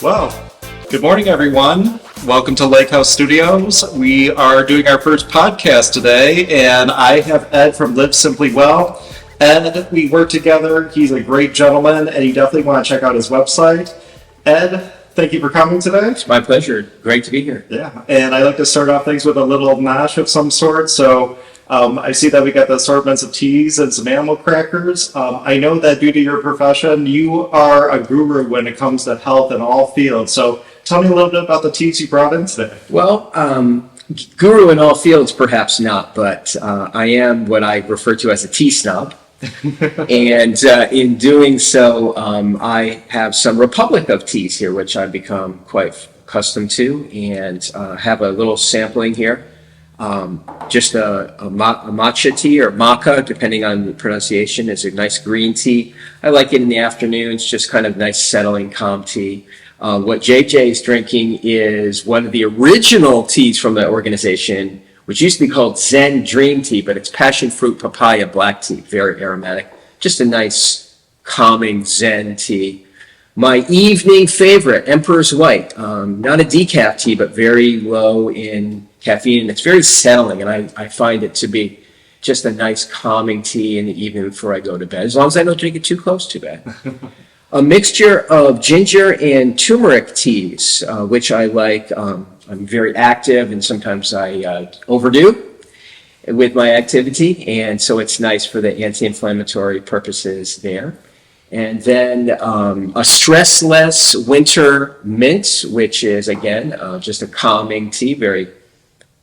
Well, good morning, everyone. Welcome to Lakehouse Studios. We are doing our first podcast today, and I have Ed from Live Simply Well. Ed, we work together. He's a great gentleman, and you definitely want to check out his website. Ed, thank you for coming today. It's my pleasure. Great to be here. Yeah, and I like to start off things with a little nosh of some sort. So I see that we got the assortments of teas and some animal crackers. I know that due to your profession, you are a guru when it comes to health in all fields. So tell me a little bit about the teas you brought in today. Well, guru in all fields, perhaps not, but I am what I refer to as a tea snob. And in doing so, I have some Republic of teas here, which I've become quite accustomed to, and have a little sampling here. Just a matcha tea or maca, depending on the pronunciation, is a nice green tea. I like it in the afternoons, just kind of nice, settling, calm tea. What JJ is drinking is one of the original teas from the organization, which used to be called Zen Dream Tea, but it's passion fruit papaya black tea, very aromatic. Just a nice, calming Zen tea. My evening favorite, Emperor's White. Not a decaf tea, but very low in caffeine, and it's very settling, and I find it to be just a nice, calming tea in the evening before I go to bed, as long as I don't drink it too close to bed. A mixture of ginger and turmeric teas, which I like. I'm very active, and sometimes I overdo with my activity, and so it's nice for the anti-inflammatory purposes there. And then a stressless winter mint, which is, again, just a calming tea, very,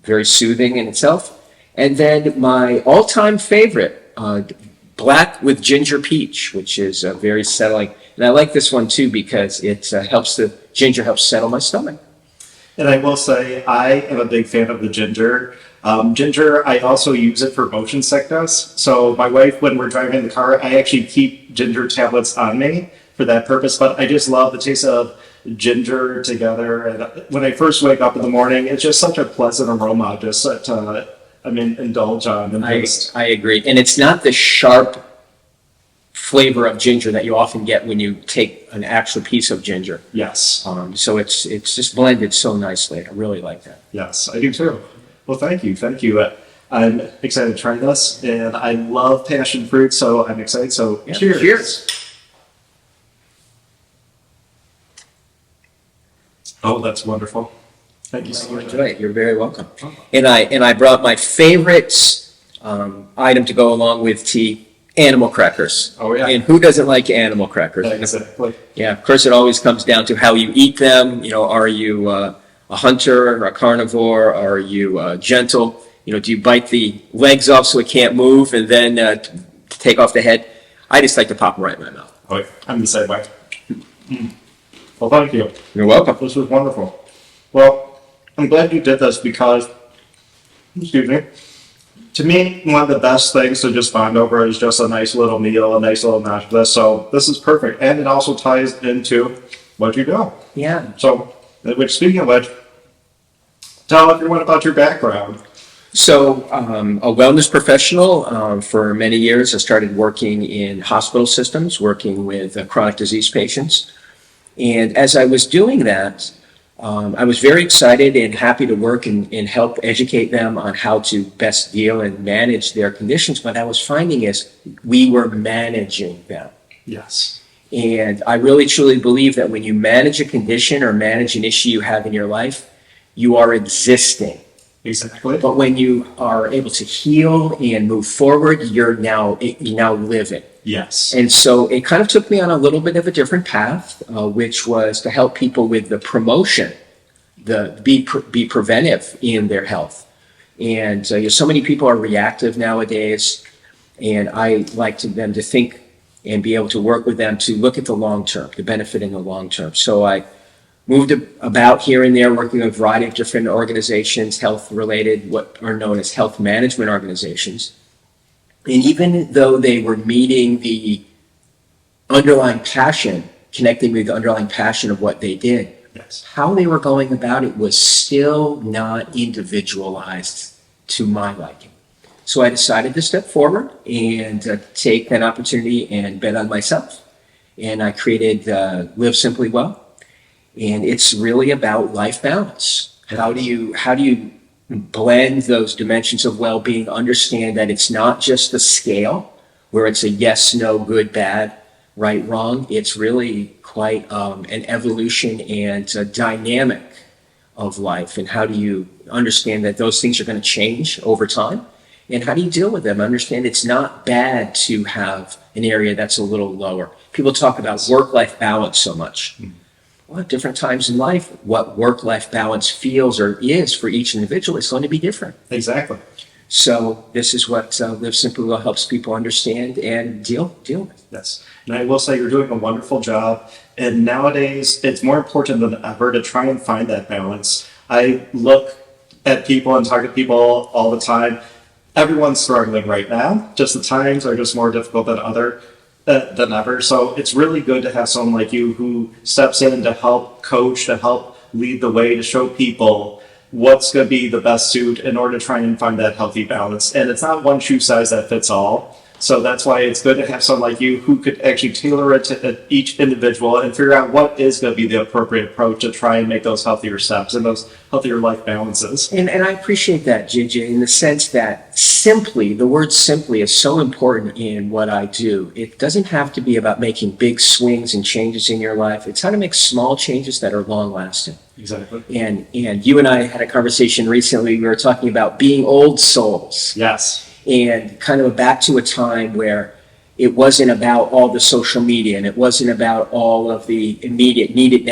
very soothing in itself. And then my all-time favorite, black with ginger peach, which is very settling. And I like this one, too, because it ginger helps settle my stomach. And I will say, I am a big fan of the ginger. Ginger, I also use it for motion sickness. So my wife, when we're driving in the car, I actually keep ginger tablets on me for that purpose. But I just love the taste of ginger together. And when I first wake up in the morning, it's just such a pleasant aroma just to, indulge on. And I agree. And it's not the sharp flavor of ginger that you often get when you take an actual piece of ginger. Yes. So it's just blended so nicely. I really like that. Yes, I do too. Well, thank you. I'm excited to try this, and I love passion fruit, so I'm excited. So Yeah. cheers. Cheers. Oh, that's wonderful. Thank you so You much. enjoy it. You're very welcome. And I brought my favorite item to go along with tea, animal crackers. Oh, yeah. And who doesn't like animal crackers? Exactly. Yeah, of course, it always comes down to how you eat them. Are you a hunter or a carnivore? Are you gentle? Do you bite the legs off so it can't move and then take off the head? I just like to pop them right in my mouth. Oh, yeah. I'm the same way. Well, thank you. You're welcome. This was wonderful. Well, I'm glad you did this because, excuse me, to me, one of the best things to just bond over is just a nice little meal, a nice little mash of this. So this is perfect. And it also ties into what you do. Yeah. So, speaking of which, tell everyone about your background. So, a wellness professional for many years. I started working in hospital systems, working with chronic disease patients. And as I was doing that, I was very excited and happy to work and help educate them on how to best deal and manage their conditions. But I was finding is we were managing them. Yes. And I really truly believe that when you manage a condition or manage an issue you have in your life, you are existing. Exactly. But when you are able to heal and move forward, you're now living. Yes. And so it kind of took me on a little bit of a different path, which was to help people with the promotion, be preventive in their health. And so many people are reactive nowadays, and I like them to think and be able to work with them to look at the long term, the benefit in the long term. So I moved about here and there, working with a variety of different organizations, health-related, what are known as health management organizations. And even though they were meeting the underlying passion, connecting with the underlying passion of what they did, yes, how they were going about it was still not individualized to my liking. So I decided to step forward and take that opportunity and bet on myself. And I created Live Simply Well. And it's really about life balance. How do you blend those dimensions of well-being, understand that it's not just the scale where it's a yes, no, good, bad, right, wrong. It's really quite an evolution and a dynamic of life. And how do you understand that those things are going to change over time? And how do you deal with them? Understand it's not bad to have an area that's a little lower. People talk about work-life balance so much. Well, at different times in life, what work-life balance feels or is for each individual is going to be different. Exactly. So this is what Live Simply Well helps people understand and deal with. Yes. And I will say you're doing a wonderful job. And nowadays, it's more important than ever to try and find that balance. I look at people and talk to people all the time. Everyone's struggling right now. Just the times are just more difficult than ever. So it's really good to have someone like you who steps in to help coach, to help lead the way, to show people what's going to be the best suit in order to try and find that healthy balance. And it's not one shoe size that fits all. So that's why it's good to have someone like you who could actually tailor it to each individual and figure out what is going to be the appropriate approach to try and make those healthier steps and those healthier life balances. And I appreciate that, JJ, in the sense that the word simply is so important in what I do. It doesn't have to be about making big swings and changes in your life. It's how to make small changes that are long lasting. Exactly. And you and I had a conversation recently. We were talking about being old souls. Yes. And kind of back to a time where it wasn't about all the social media and it wasn't about all of the immediate need it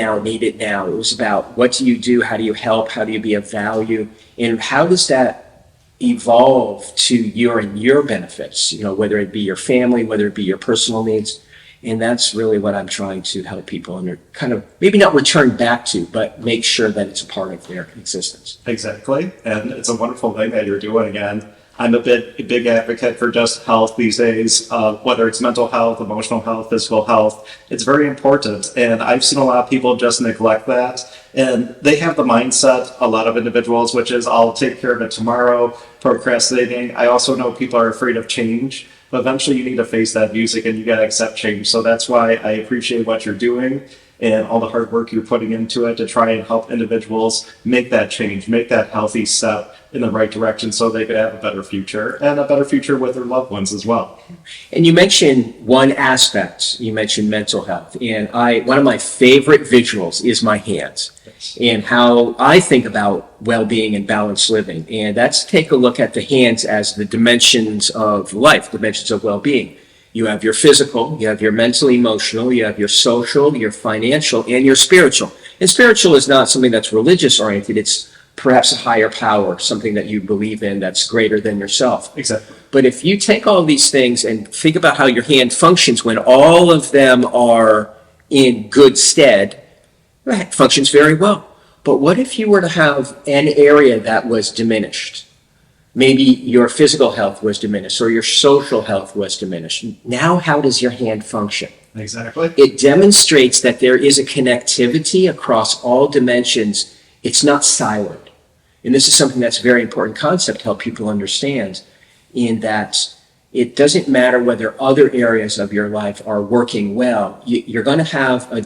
now. It was about what do you do? How do you help? How do you be of value? And how does that evolve to your benefits? You know, whether it be your family, whether it be your personal needs. And that's really what I'm trying to help people under kind of maybe not return back to, but make sure that it's a part of their existence. Exactly. And it's a wonderful thing that you're doing. And I'm a big advocate for just health these days, whether it's mental health, emotional health, physical health. It's very important. And I've seen a lot of people just neglect that. And they have the mindset, a lot of individuals, which is I'll take care of it tomorrow, procrastinating. I also know people are afraid of change. But eventually you need to face that music and you got to accept change. So that's why I appreciate what you're doing and all the hard work you're putting into it to try and help individuals make that change, make that healthy step in the right direction so they could have a better future and a better future with their loved ones as well. And you mentioned one aspect, you mentioned mental health. And one of my favorite visuals is my hands. Yes. And how I think about well-being and balanced living. And that's take a look at the hands as the dimensions of life, dimensions of well-being. You have your physical, you have your mental, emotional, you have your social, your financial, and your spiritual. And spiritual is not something that's religious oriented. It's perhaps a higher power, something that you believe in that's greater than yourself. Exactly. But if you take all these things and think about how your hand functions when all of them are in good stead, it functions very well. But what if you were to have an area that was diminished? Maybe your physical health was diminished or your social health was diminished. Now, how does your hand function? Exactly. It demonstrates that there is a connectivity across all dimensions. It's not siloed. And this is something that's a very important concept to help people understand, in that it doesn't matter whether other areas of your life are working well. You're going to have a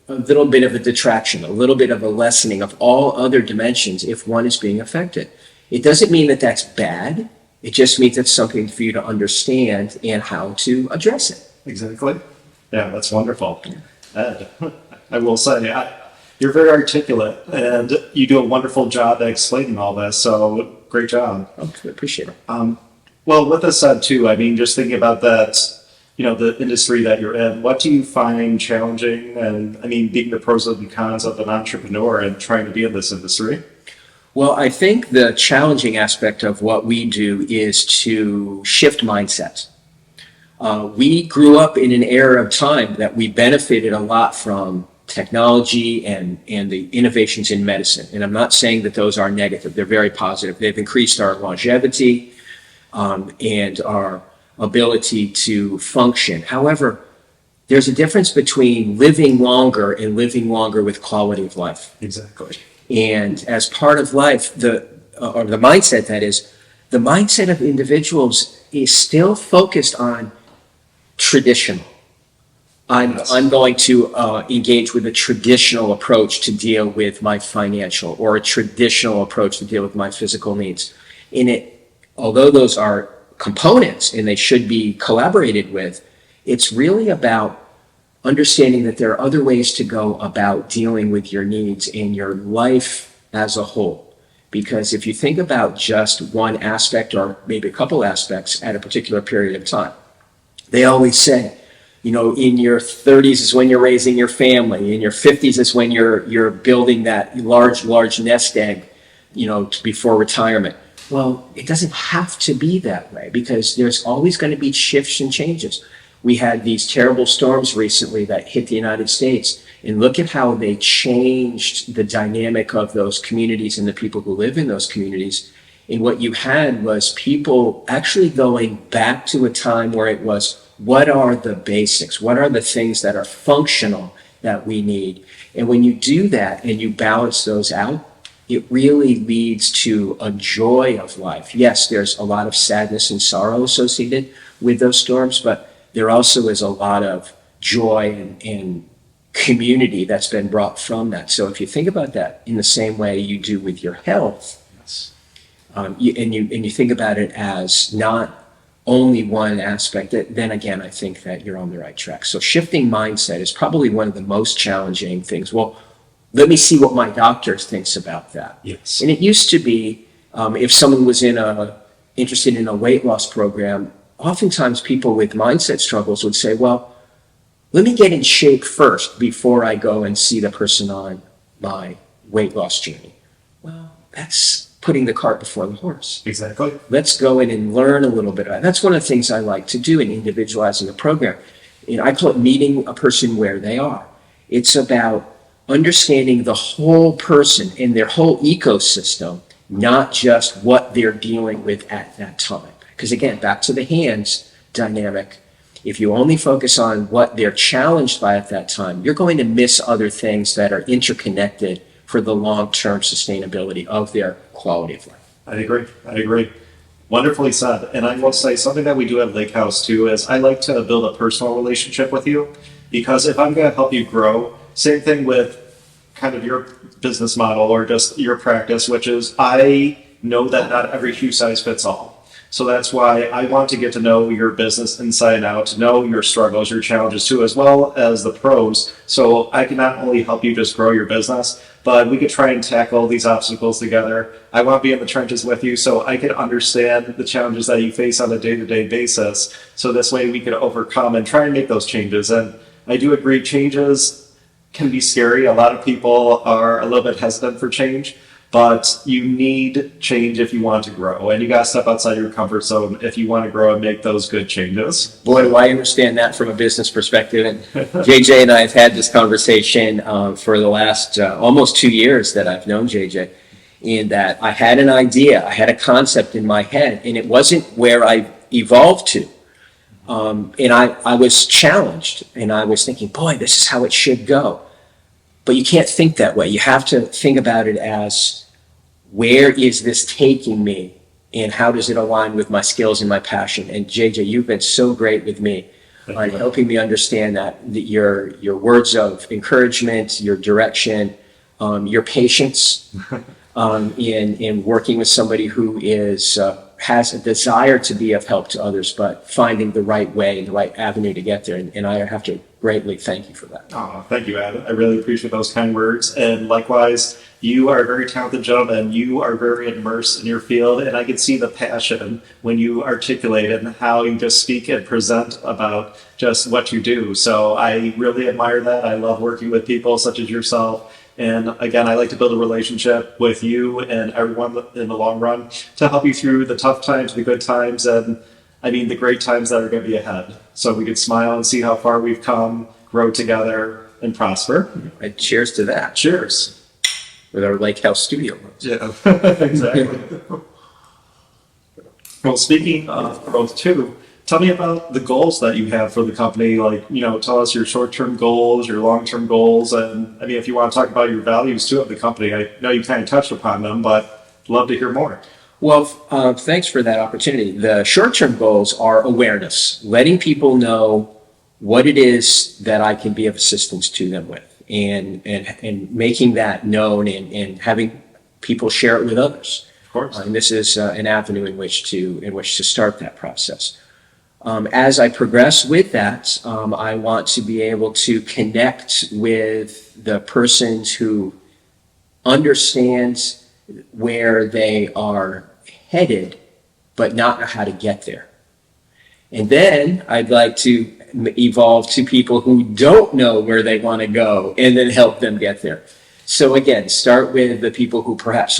little bit of a detraction, a little bit of a lessening of all other dimensions if one is being affected. It doesn't mean that that's bad. It just means it's something for you to understand and how to address it. Exactly. Yeah, that's wonderful. Ed, I will say, you're very articulate and you do a wonderful job at explaining all this. So great job. Oh, I appreciate it. Well, with this said too, I mean, just thinking about that, you know, the industry that you're in, what do you find challenging? And I mean, being the pros and cons of an entrepreneur and trying to be in this industry? Well, I think the challenging aspect of what we do is to shift mindsets. We grew up in an era of time that we benefited a lot from technology and the innovations in medicine. And I'm not saying that those are negative. They're very positive. They've increased our longevity and our ability to function. However, there's a difference between living longer and living longer with quality of life. Exactly. And as part of life, the mindset that is, the mindset of individuals is still focused on traditional. I'm going to engage with a traditional approach to deal with my financial, or a traditional approach to deal with my physical needs. Although those are components and they should be collaborated with, it's really about understanding that there are other ways to go about dealing with your needs in your life as a whole. Because if you think about just one aspect, or maybe a couple aspects at a particular period of time, they always say, in your 30s is when you're raising your family, in your 50s is when you're building that large nest egg, before retirement. Well, it doesn't have to be that way, because there's always going to be shifts and changes. We had these terrible storms recently that hit the United States, and look at how they changed the dynamic of those communities and the people who live in those communities. And what you had was people actually going back to a time where it was, what are the basics? What are the things that are functional that we need? And when you do that and you balance those out, it really leads to a joy of life. Yes, there's a lot of sadness and sorrow associated with those storms, but there also is a lot of joy and community that's been brought from that. So if you think about that in the same way you do with your health, and you think about it as not only one aspect, then again, I think that you're on the right track. So shifting mindset is probably one of the most challenging things. Well, let me see what my doctor thinks about that. Yes. And it used to be, if someone was interested in a weight loss program, oftentimes people with mindset struggles would say, well, let me get in shape first before I go and see the person on my weight loss journey. Well, that's putting the cart before the horse. Exactly. Let's go in and learn a little bit about it. That's one of the things I like to do in individualizing a program. I call it meeting a person where they are. It's about understanding the whole person and their whole ecosystem, not just what they're dealing with at that time. Because again, back to the hands dynamic, if you only focus on what they're challenged by at that time, you're going to miss other things that are interconnected for the long-term sustainability of their quality of life. I agree. Wonderfully said. And I will say something that we do at Lakehouse too is I like to build a personal relationship with you, because if I'm going to help you grow, same thing with kind of your business model or just your practice, which is I know that not every shoe size fits all. So that's why I want to get to know your business inside and out, to know your struggles, your challenges too, as well as the pros. So I can not only help you just grow your business, but we could try and tackle these obstacles together. I want to be in the trenches with you so I can understand the challenges that you face on a day-to-day basis. So this way we can overcome and try and make those changes. And I do agree, changes can be scary. A lot of people are a little bit hesitant for change. But you need change if you want to grow, and you got to step outside your comfort zone if you want to grow and make those good changes. Boy, do I understand that from a business perspective. And JJ and I have had this conversation for the last almost 2 years that I've known JJ, in that I had an idea, I had a concept in my head, and it wasn't where I evolved to. And I was challenged, and I was thinking, boy, this is how it should go. But you can't think that way. You have to think about it as, where is this taking me, and how does it align with my skills and my passion? And JJ, you've been so great with me on helping me understand that your words of encouragement, your direction, your patience in working with somebody who has a desire to be of help to others, but finding the right way and the right avenue to get there. And I have to greatly thank you for that. Oh, thank you, Ed. I really appreciate those kind words. And likewise, you are a very talented gentleman. You are very immersed in your field, and I can see the passion when you articulate it and how you just speak and present about just what you do. So I really admire that. I love working with people such as yourself. And again, I like to build a relationship with you and everyone in the long run to help you through the tough times, the good times, and I mean the great times that are going to be ahead. So we could smile and see how far we've come, grow together, and prosper. And cheers to that. Cheers. With our Lakehouse Studio. Yeah, exactly. Well, speaking of growth too, tell me about the goals that you have for the company. Like, tell us your short-term goals, your long-term goals, and I mean, if you want to talk about your values too of the company. I know you kind of touched upon them, but love to hear more. Well, thanks for that opportunity. The short-term goals are awareness, letting people know what it is that I can be of assistance to them with, and making that known, and having people share it with others. Of course. And this is an avenue in which to start that process. As I progress with that, I want to be able to connect with the persons who understand where they are headed, but not know how to get there. And then I'd like to evolve to people who don't know where they want to go, and then help them get there. So again, start with the people who perhaps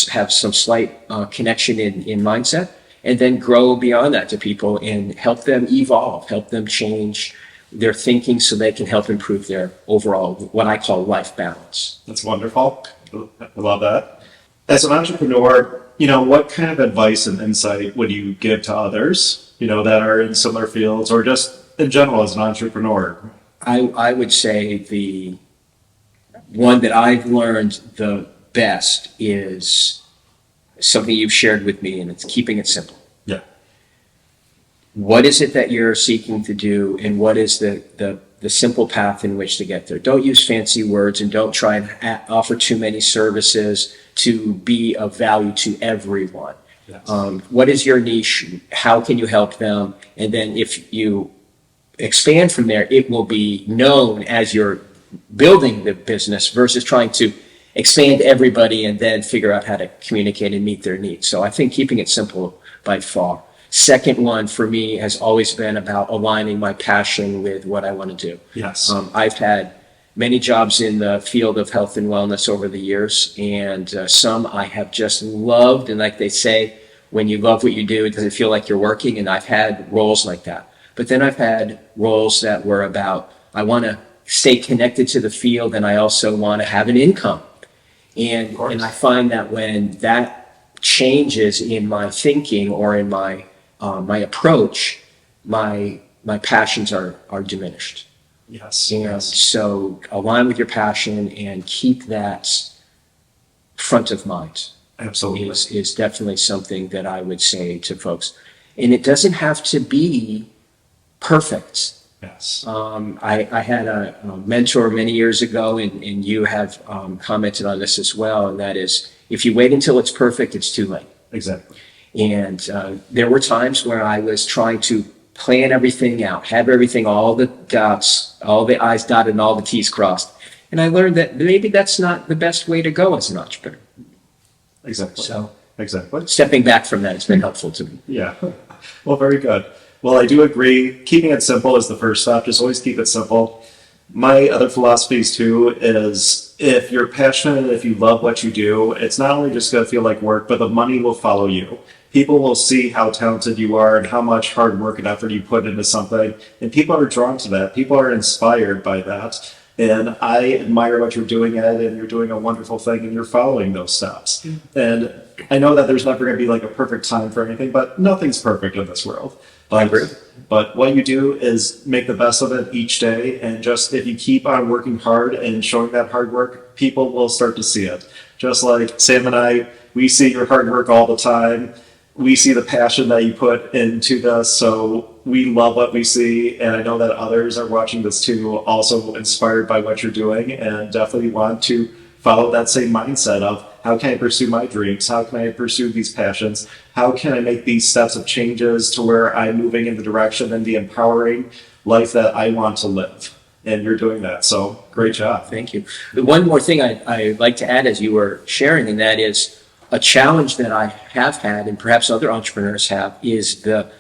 have some slight connection in mindset, and then grow beyond that to people and help them evolve, help them change their thinking so they can help improve their overall, what I call, life balance. That's wonderful. I love that. As an entrepreneur, what kind of advice and insight would you give to others, that are in similar fields, or just in general as an entrepreneur? I would say the one that I've learned the best is something you've shared with me, and it's keeping it simple. Yeah. What is it that you're seeking to do, and what is the simple path in which to get there? Don't use fancy words, and don't try and offer too many services to be of value to everyone. Yes. What is your niche? How can you help them? And then if you expand from there, it will be known as you're building the business, versus trying to expand everybody and then figure out how to communicate and meet their needs. So I think keeping it simple by far. Second one for me has always been about aligning my passion with what I want to do. Yes. I've had many jobs in the field of health and wellness over the years, and some I have just loved. And like they say, when you love what you do, it doesn't feel like you're working. And I've had roles like that. But then I've had roles that were about, I want to stay connected to the field, and I also want to have an income. And I find that when that changes in my thinking or in my my approach, my passions are diminished. Yes. And Yes. so align with your passion and keep that front of mind. Absolutely. Is definitely something that I would say to folks. And it doesn't have to be perfect. Yes. I had a mentor many years ago, and you have commented on this as well, and that is, if you wait until it's perfect, it's too late. Exactly. And there were times where I was trying to plan everything out, have everything, all the dots, all the I's dotted and all the T's crossed. And I learned that maybe that's not the best way to go as an entrepreneur. Exactly. So exactly. stepping back from that has been helpful to me. Yeah. Well, very good. Well, I do agree. Keeping it simple is the first step. Just always keep it simple. My other philosophies too is, if you're passionate and if you love what you do, it's not only just going to feel like work, but the money will follow you. People will see how talented you are and how much hard work and effort you put into something. And people are drawn to that. People are inspired by that. And I admire what you're doing, Ed, and you're doing a wonderful thing, and you're following those steps. And I know that there's never going to be like a perfect time for anything, but nothing's perfect in this world. I agree. But what you do is make the best of it each day. And just, if you keep on working hard and showing that hard work, people will start to see it. Just like Sam and I, we see your hard work all the time. We see the passion that you put into this. So we love what we see. And I know that others are watching this too, also inspired by what you're doing, and definitely want to follow that same mindset of, how can I pursue my dreams? How can I pursue these passions? How can I make these steps of changes to where I'm moving in the direction and the empowering life that I want to live? And you're doing that. So great job. Thank you. The one more thing I'd like to add as you were sharing, and that is a challenge that I have had, and perhaps other entrepreneurs have, is the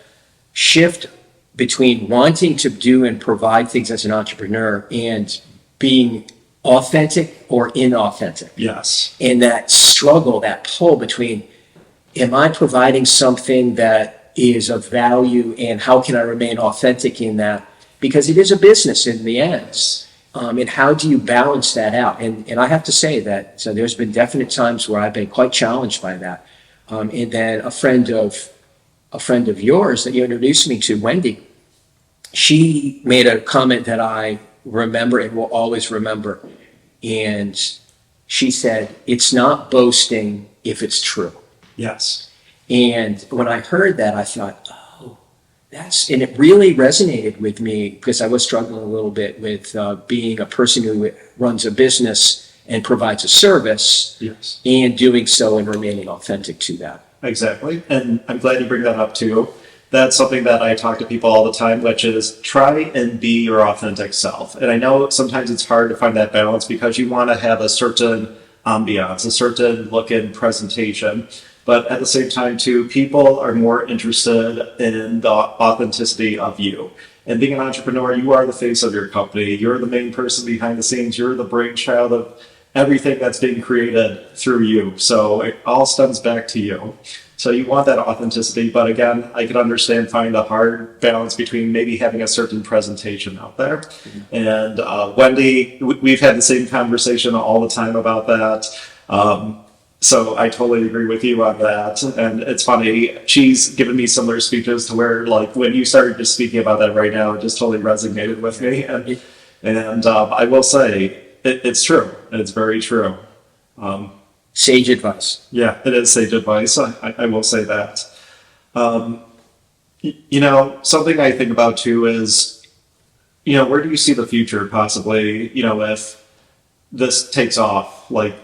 shift between wanting to do and provide things as an entrepreneur and being authentic or inauthentic. Yes. And that struggle, that pull between, am I providing something that is of value, and how can I remain authentic in that? Because it is a business in the end. And how do you balance that out? And I have to say that, so there's been definite times where I've been quite challenged by that. And then a friend of yours that you introduced me to, Wendy, she made a comment that I remember and will always remember. And she said, it's not boasting if it's true. Yes. And when I heard that, I thought, oh, and it really resonated with me because I was struggling a little bit with being a person who runs a business and provides a service, Yes. and doing so and remaining authentic to that. Exactly. And I'm glad you bring that up too. That's something that I talk to people all the time, which is try and be your authentic self. And I know sometimes it's hard to find that balance because you want to have a certain ambiance, a certain look and presentation. But at the same time, too, people are more interested in the authenticity of you. And being an entrepreneur, you are the face of your company. You're the main person behind the scenes. You're the brainchild of everything that's being created through you. So it all stems back to you. So you want that authenticity, but again, I can understand finding the hard balance between maybe having a certain presentation out there. And Wendy, we've had the same conversation all the time about that. So I totally agree with you on that. And it's funny, she's given me similar speeches to where, like, when you started just speaking about that right now, it just totally resonated with me. And I will say, it's true. It's very true. Sage advice. Yeah, it is sage advice. I will say that. You know, something I think about too is, you know, where do you see the future possibly, you know, if this takes off? Like,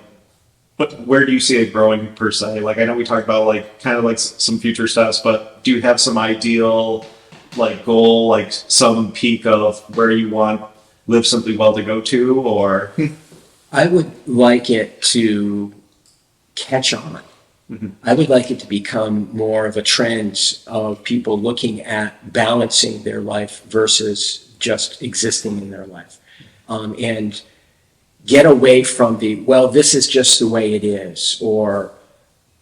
where do you see it growing per se? Like, I know we talked about like kind of like some future steps, but do you have some ideal like goal, like some peak of where you want Live Simply Well to go to, or? I would like it to catch on. Mm-hmm. I would like it to become more of a trend of people looking at balancing their life versus just existing in their life. And get away from well, this is just the way it is, or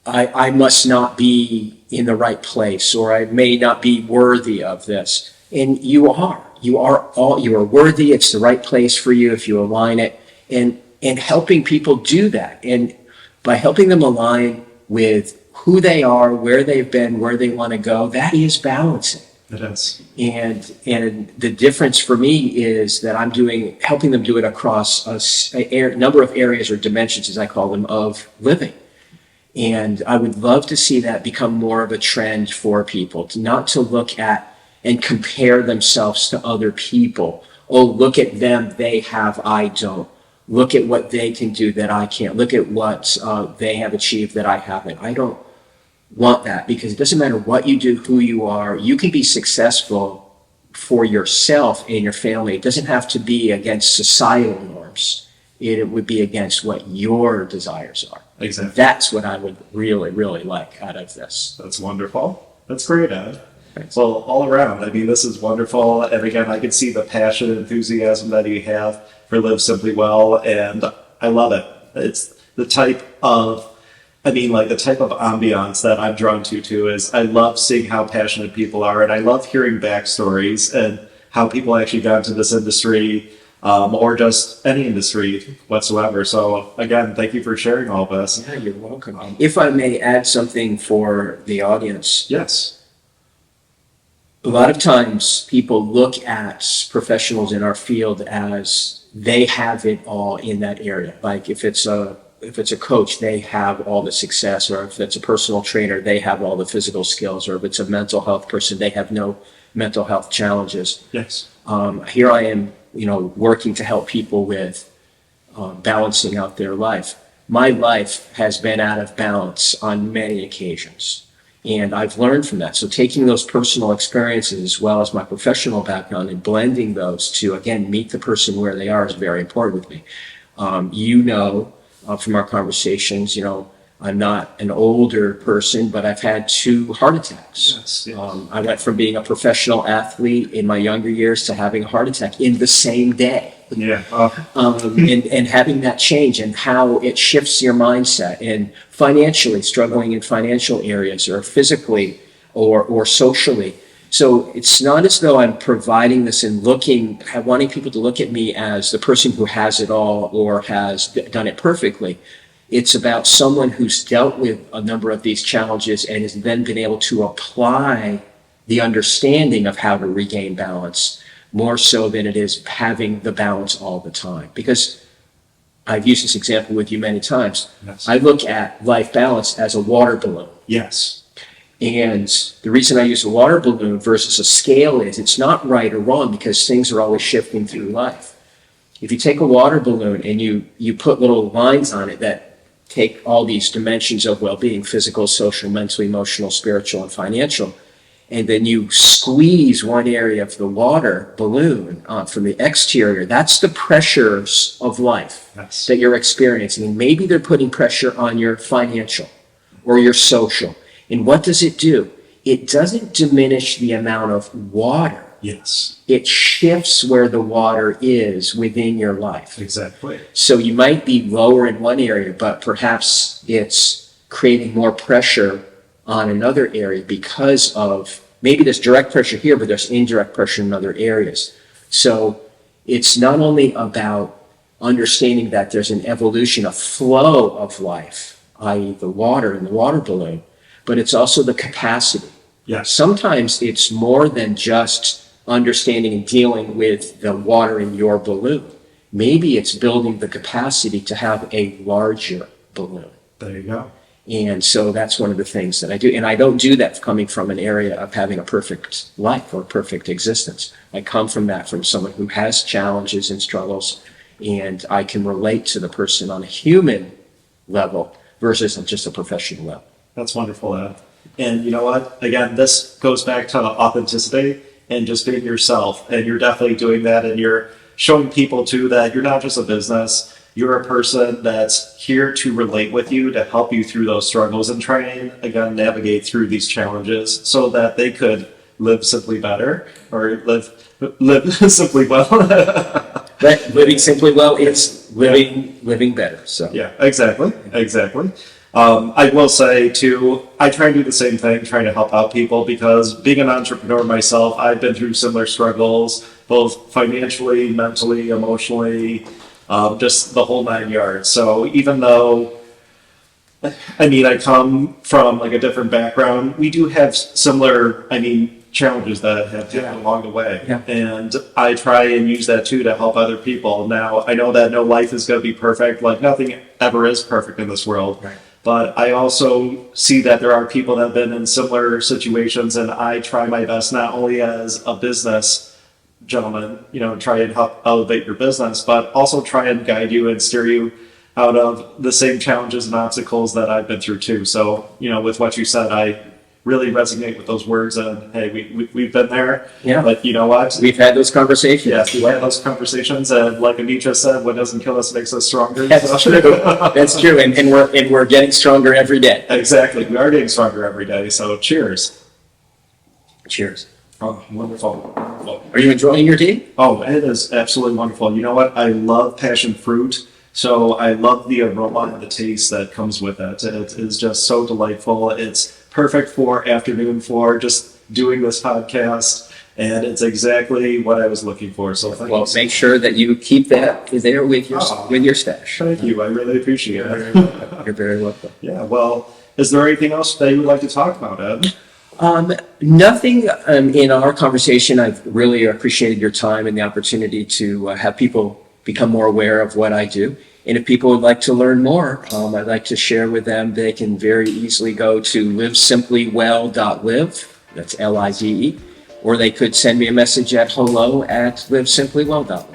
I must not be in the right place, or I may not be worthy of this. And you are worthy. It's the right place for you if you align it, and helping people do that. And by helping them align with who they are, where they've been, where they want to go, that is balancing. It is. And the difference for me is that I'm helping them do it across a number of areas or dimensions, as I call them, of living. And I would love to see that become more of a trend for people, not to look at and compare themselves to other people. Oh, look at them, they have, I don't. Look at what they can do that I can't. Look at what they have achieved that I haven't. I don't want that, because it doesn't matter what you do, who you are. You can be successful for yourself and your family. It doesn't have to be against societal norms. It would be against what your desires are. Exactly. That's what I would really, really like out of this. That's wonderful. That's great, Ed. Thanks. Well, all around, I mean, this is wonderful. And again, I can see the passion and enthusiasm that you have for Live Simply Well, and I love it. It's the type of, the type of ambiance that I'm drawn to too. Is I love seeing how passionate people are, and I love hearing backstories and how people actually got into this industry, or just any industry whatsoever. So again, thank you for sharing all this. Yeah, you're welcome. If I may add something for the audience. Yes. A lot of times people look at professionals in our field as they have it all in that area. Like if it's a coach, they have all the success, or if it's a personal trainer, they have all the physical skills, or if it's a mental health person, they have no mental health challenges. Yes. Here I am, working to help people with balancing out their life. My life has been out of balance on many occasions. And I've learned from that. So taking those personal experiences as well as my professional background and blending those to, again, meet the person where they are is very important with me. From our conversations, I'm not an older person, but I've had 2 heart attacks. Yes. I went from being a professional athlete in my younger years to having a heart attack in the same day. Yeah. And having that change and how it shifts your mindset, and financially struggling in financial areas, or physically or socially. So it's not as though I'm providing this and wanting people to look at me as the person who has it all or has done it perfectly. It's about someone who's dealt with a number of these challenges and has then been able to apply the understanding of how to regain balance, more so than it is having the balance all the time. Because I've used this example with you many times. Yes. I look at life balance as a water balloon. Yes. And the reason I use a water balloon versus a scale is it's not right or wrong because things are always shifting through life. If you take a water balloon and you put little lines on it that take all these dimensions of well-being, physical, social, mental, emotional, spiritual, and financial, and then you squeeze one area of the water balloon from the exterior, that's the pressures of life that you're experiencing. And maybe they're putting pressure on your financial or your social. And what does it do? It doesn't diminish the amount of water. Yes. It shifts where the water is within your life. Exactly. So you might be lower in one area, but perhaps it's creating more pressure on another area because of, maybe there's direct pressure here, but there's indirect pressure in other areas. So it's not only about understanding that there's an evolution, a flow of life, i.e. the water in the water balloon, but it's also the capacity. Yes. Sometimes it's more than just understanding and dealing with the water in your balloon. Maybe it's building the capacity to have a larger balloon. There you go. And so that's one of the things that I do. And I don't do that coming from an area of having a perfect life or perfect existence. I come from that from someone who has challenges and struggles, and I can relate to the person on a human level versus on just a professional level. That's wonderful, Ed. And you know what? Again, this goes back to authenticity and just being yourself. And you're definitely doing that. And you're showing people too that you're not just a business. You're a person that's here to relate with you, to help you through those struggles and try and, again, navigate through these challenges so that they could live simply better or live simply well. But living simply well is living better. So yeah, exactly. I will say too, I try and do the same thing, trying to help out people, because being an entrepreneur myself, I've been through similar struggles, both financially, mentally, emotionally, just the whole 9 yards. So even though, I come from like a different background, we do have similar, challenges that have happened along the way. Yeah. And I try and use that too to help other people. Now, I know that no life is going to be perfect, like nothing ever is perfect in this world. Right. But I also see that there are people that have been in similar situations, and I try my best, not only as a business gentleman, try and help elevate your business, but also try and guide you and steer you out of the same challenges and obstacles that I've been through too. So, with what you said, I really resonate with those words, and hey, we've been there. Yeah. But you know what? We've had those conversations. Yes, we've had those conversations, and like Nietzsche said, what doesn't kill us makes us stronger. That's true. That's true. And we're getting stronger every day. Exactly. We are getting stronger every day. So cheers. Cheers. Oh, wonderful. Are you enjoying your tea? Oh, it is absolutely wonderful. You know what? I love passion fruit. So I love the aroma and the taste that comes with it. It is just so delightful. It's perfect for afternoon for just doing this podcast. And it's exactly what I was looking for. So thank you. Make sure that you keep that there with your stash. Thank you. I really appreciate it. You're very welcome. Yeah. Well, is there anything else that you would like to talk about, Ed? Nothing in our conversation. I've really appreciated your time and the opportunity to have people become more aware of what I do. And if people would like to learn more, I'd like to share with them. They can very easily go to livesiemplywell.live. That's LIVE. Or they could send me a message at hello@livesiemplywell.live.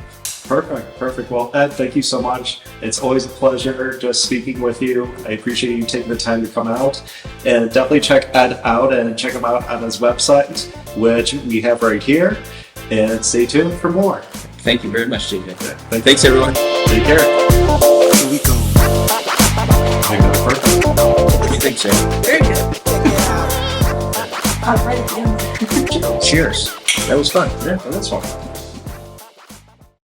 Perfect. Well, Ed, thank you so much. It's always a pleasure just speaking with you. I appreciate you taking the time to come out. And definitely check Ed out and check him out on his website, which we have right here. And stay tuned for more. Thank you very much, JJ. Thanks, everyone. Take care. Here we go. What do you think, Sam? Very good. Cheers. That was fun. Yeah, that's fun.